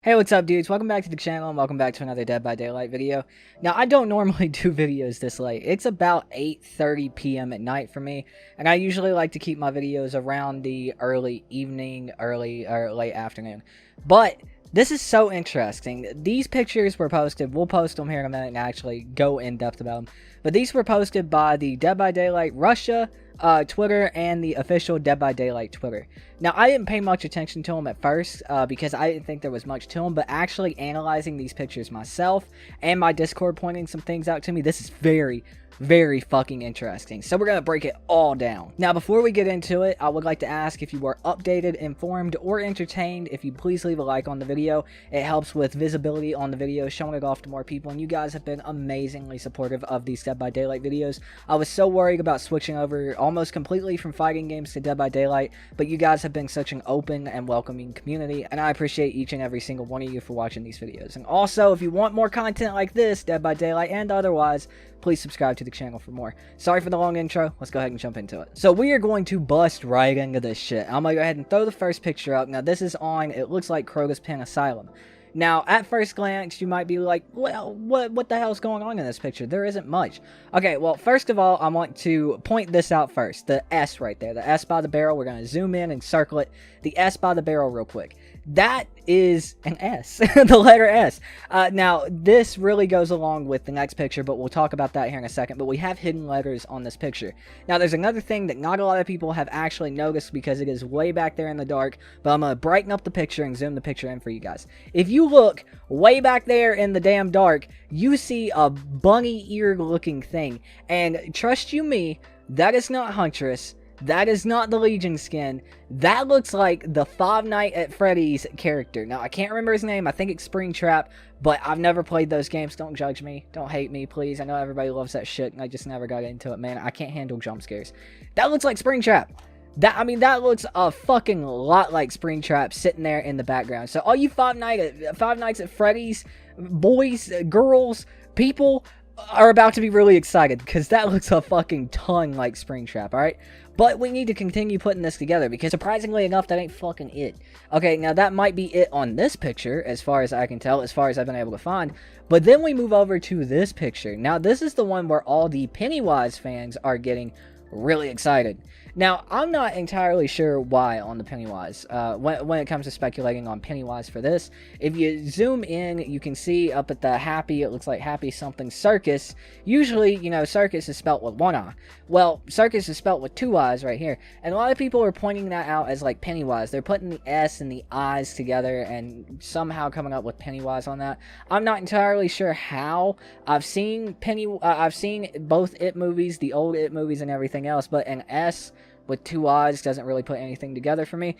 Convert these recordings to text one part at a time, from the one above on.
Hey, what's up, dudes? Welcome back to the channel and welcome back to another Dead by Daylight video. Now, I don't normally do videos this late. It's about 8:30 p.m. at night for me, and I usually like to keep my videos around the early evening, early or late afternoon. But this is so interesting. These pictures were posted. We'll post them here in a minute and actually go in depth about them. But these were posted by the Dead by Daylight Russia Twitter and the official Dead by Daylight Twitter. Now, I didn't pay much attention to them at first because I didn't think there was much to them, but actually analyzing these pictures myself and my Discord pointing some things out to me, this is very fucking interesting. So we're going to break it all down. Now, before we get into it, I would like to ask if you are updated, informed, or entertained, if you please leave a like on the video. It helps with visibility on the video, showing it off to more people, and you guys have been amazingly supportive of these Dead by Daylight videos. I was so worried about switching over almost completely from fighting games to Dead by Daylight, but you guys have been such an open and welcoming community, and I appreciate each and every single one of you for watching these videos. And also, if you want more content like this, Dead by Daylight and otherwise, please subscribe to the channel for more. Sorry for the long intro. Let's go ahead and jump into it. So we are going to bust right into this shit. I'm gonna go ahead and throw the first picture up. Now this is on, it looks like Kroga's Pen Asylum. Now, at first glance, you might be like, well, what the hell's going on in this picture? There isn't much. Okay, well, first of all, I want to point this out first. The S right there. The S by the barrel. We're going to zoom in and circle it. The S by the barrel real quick. That is an S. The letter S. Now, this really goes along with the next picture, but we'll talk about that here in a second. But we have hidden letters on this picture. Now, there's another thing that not a lot of people have actually noticed because it is way back there in the dark. But I'm going to brighten up the picture and zoom the picture in for you guys. If you look way back there in the damn dark, you see a bunny ear looking thing. And trust you me, that is not Huntress. That is not the Legion skin. That looks like the Five Nights at Freddy's character. Now, I can't remember his name. I think it's Springtrap, but I've never played those games. Don't judge me. Don't hate me, please. I know everybody loves that shit, and I just never got into it, man. I can't handle jump scares. That looks like Springtrap. That looks a fucking lot like Springtrap sitting there in the background. So all you Five Nights at Freddy's boys, girls, people are about to be really excited because that looks a fucking ton like Springtrap, alright? But we need to continue putting this together because surprisingly enough, that ain't fucking it. Okay, now that might be it on this picture as far as I can tell, as far as I've been able to find. But then we move over to this picture. Now, this is the one where all the Pennywise fans are getting really excited. Now, I'm not entirely sure why on the Pennywise, when it comes to speculating on Pennywise for this. If you zoom in, you can see up at the Happy, it looks like Happy something Circus. Usually, you know, Circus is spelt with one eye. Well, Circus is spelt with two eyes right here. And a lot of people are pointing that out as like Pennywise. They're putting the S and the I's together and somehow coming up with Pennywise on that. I'm not entirely sure how. I've seen both It movies, the old It movies and everything else, but an S with two eyes doesn't really put anything together for me.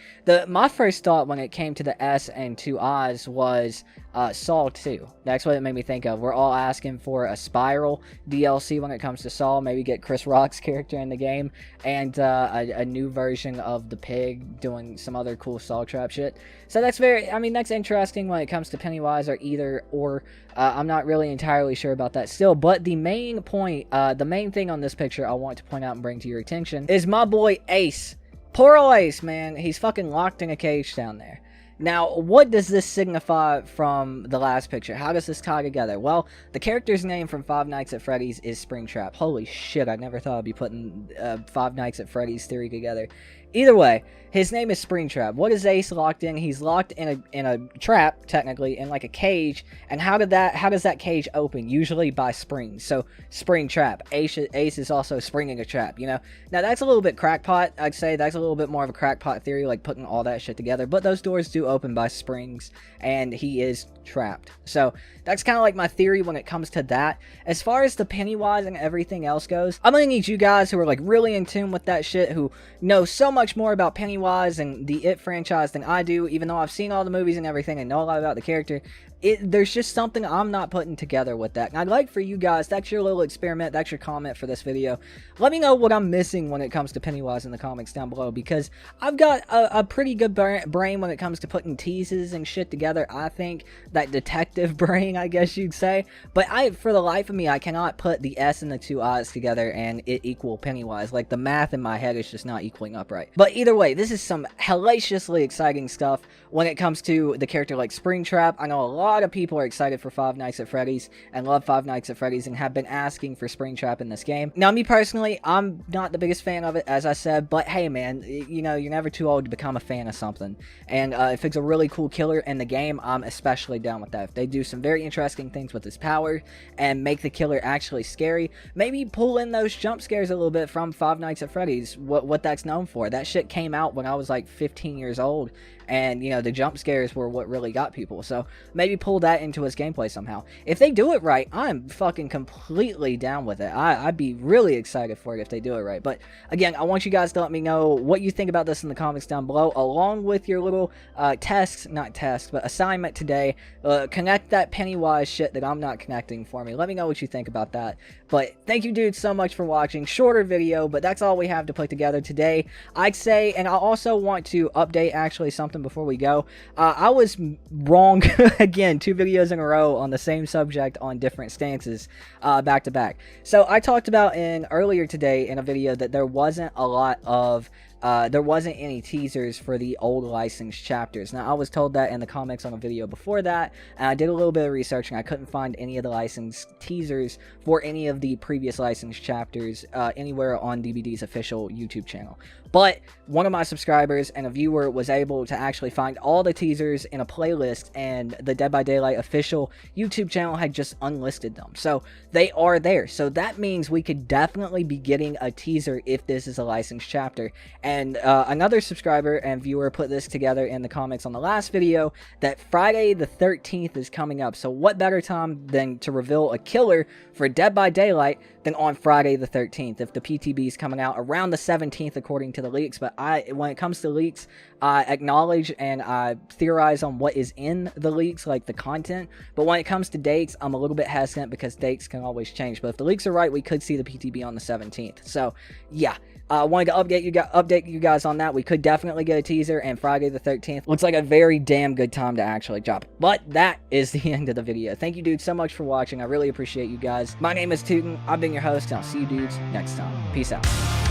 My first thought when it came to the S and two eyes was Saw 2. That's what it made me think of. We're all asking for a Spiral DLC when it comes to Saw. Maybe get Chris Rock's character in the game and a new version of the pig doing some other cool Saw trap shit. So that's that's interesting when it comes to Pennywise or either or. I'm not really entirely sure about that still, but the main point, the main thing on this picture I want to point out and bring to your attention is my boy Ace. Poor old Ace, man. He's fucking locked in a cage down there. Now, what does this signify from the last picture? How does this tie together? Well, the character's name from Five Nights at Freddy's is Springtrap. Holy shit, I never thought I'd be putting Five Nights at Freddy's theory together. Either way, his name is Springtrap. What is Ace locked in? He's locked in a trap, technically, in like a cage. And how does that cage open? Usually by springs. So, Springtrap. Ace is also springing a trap, you know? Now, that's a little bit crackpot, I'd say. That's a little bit more of a crackpot theory, like putting all that shit together. But those doors do open by springs, and he is trapped. So, that's kind of like my theory when it comes to that. As far as the Pennywise and everything else goes, I'm gonna need you guys who are like really in tune with that shit, who know so much more about Pennywise and the It franchise than I do, even though I've seen all the movies and everything and know a lot about the character. There's just something I'm not putting together with that. And I'd like for you guys, that's your little experiment, that's your comment for this video. Let me know what I'm missing when it comes to Pennywise in the comments down below, because I've got a pretty good brain when it comes to putting teases and shit together. I think that detective brain, I guess you'd say. But for the life of me, I cannot put the S and the two I's together and it equal Pennywise. Like, the math in my head is just not equaling up right. But either way, this is some hellaciously exciting stuff when it comes to the character like Springtrap. I know a lot of people are excited for Five Nights at Freddy's and love Five Nights at Freddy's and have been asking for Springtrap in this game. Now, me personally, I'm not the biggest fan of it, as I said, but hey man, you know, you're never too old to become a fan of something. And if it's a really cool killer in the game, I'm especially down with that. If they do some very interesting things with his power and make the killer actually scary, maybe pull in those jump scares a little bit from Five Nights at Freddy's, what that's known for. That shit came out when I was like 15 years old, and you know, the jump scares were what really got people, so maybe pull that into his gameplay somehow. If they do it right, I'm fucking completely down with it. I'd be really excited for it if they do it right. But again, I want you guys to let me know what you think about this in the comments down below, along with your little assignment today. Connect that Pennywise shit that I'm not connecting for me. Let me know what you think about that. But thank you dudes so much for watching. Shorter video, but that's all we have to put together today, I'd say. And I also want to update actually something before we go. I was wrong again, 2 videos in a row on the same subject on different stances back to back. So I talked about earlier today in a video that there wasn't a lot of there wasn't any teasers for the old licensed chapters. Now, I was told that in the comics on a video before that, and I did a little bit of research, and I couldn't find any of the licensed teasers for any of the previous licensed chapters anywhere on DBD's official YouTube channel. But one of my subscribers and a viewer was able to actually find all the teasers in a playlist, and the Dead by Daylight official YouTube channel had just unlisted them. So they are there. So that means we could definitely be getting a teaser if this is a licensed chapter. And another subscriber and viewer put this together in the comments on the last video that Friday the 13th is coming up. So what better time than to reveal a killer for Dead by Daylight than on Friday the 13th, if the PTB is coming out around the 17th according to the leaks. But when it comes to leaks, I acknowledge and I theorize on what is in the leaks, like the content. But when it comes to dates, I'm a little bit hesitant because dates can always change. But if the leaks are right, we could see the PTB on the 17th. So yeah, I wanted to update you guys on that. We could definitely get a teaser, and Friday the 13th looks like a very damn good time to actually drop it. But that is the end of the video. Thank you dudes so much for watching. I really appreciate you guys. My name is Tootin. I've been your host, and I'll see you dudes next time. Peace out.